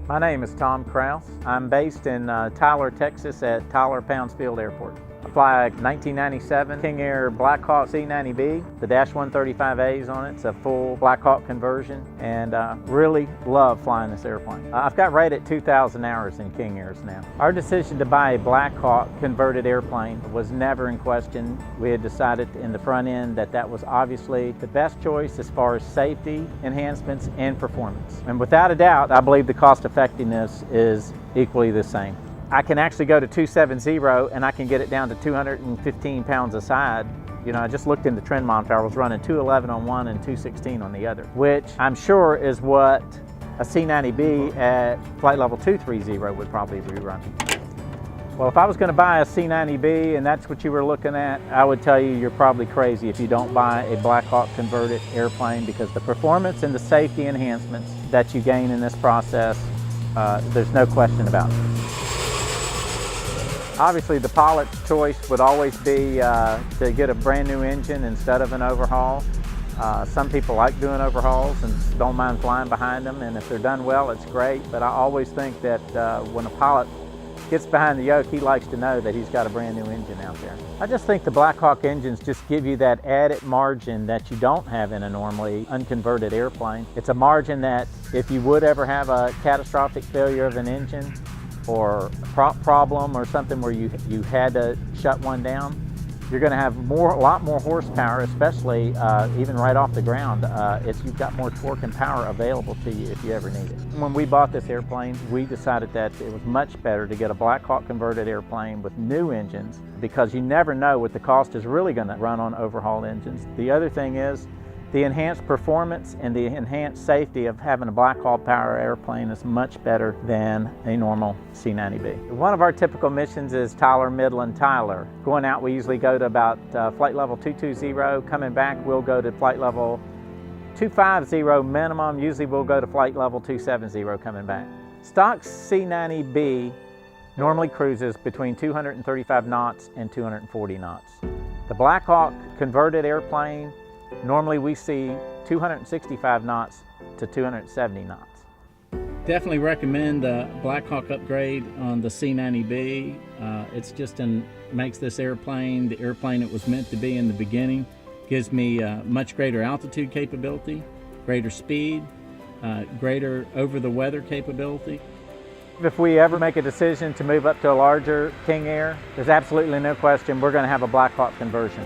My name is Tom Kraus. I'm based in Tyler, Texas at Tyler-Pounds Field Airport. I fly a 1997 King Air Blackhawk C90B. The Dash 135A's on it. It's a full Blackhawk conversion, and really love flying this airplane. I've got right at 2,000 hours in King Airs now. Our decision to buy a Blackhawk converted airplane was never in question. We had decided in the front end that that was obviously the best choice as far as safety, enhancements, and performance. And without a doubt, I believe the cost effectiveness is equally the same. I can actually go to 270 and I can get it down to 215 pounds a side. You know, I just looked in the trend monitor. I was running 211 on one and 216 on the other, which I'm sure is what a C90B at flight level 230 would probably be running. Well, if I was going to buy a C90B and that's what you were looking at, I would tell you you're probably crazy if you don't buy a Blackhawk converted airplane, because the performance and the safety enhancements that you gain in this process, there's no question about it. Obviously, the pilot's choice would always be to get a brand new engine instead of an overhaul. Some people like doing overhauls and don't mind flying behind them, and if they're done well, it's great. But I always think that when a pilot gets behind the yoke, he likes to know that he's got a brand new engine out there. I just think the Blackhawk engines just give you that added margin that you don't have in a normally unconverted airplane. It's a margin that if you would ever have a catastrophic failure of an engine, or a prop problem or something where you had to shut one down, you're going to have a lot more horsepower, especially even right off the ground. You've got more torque and power available to you if you ever need it. When we bought this airplane, we decided that it was much better to get a Blackhawk converted airplane with new engines, because you never know what the cost is really going to run on overhauled engines. The other thing is, the enhanced performance and the enhanced safety of having a Blackhawk power airplane is much better than a normal C90B. One of our typical missions is Tyler, Midland, Tyler. Going out, we usually go to about flight level 220. Coming back, we'll go to flight level 250 minimum. Usually we'll go to flight level 270 coming back. Stock C90B normally cruises between 235 knots and 240 knots. The Blackhawk converted airplane, normally we see 265 knots to 270 knots. Definitely recommend the Blackhawk upgrade on the C90B. It's just makes this airplane the airplane it was meant to be in the beginning. Gives me much greater altitude capability, greater speed, greater over-the-weather capability. If we ever make a decision to move up to a larger King Air, there's absolutely no question we're going to have a Blackhawk conversion.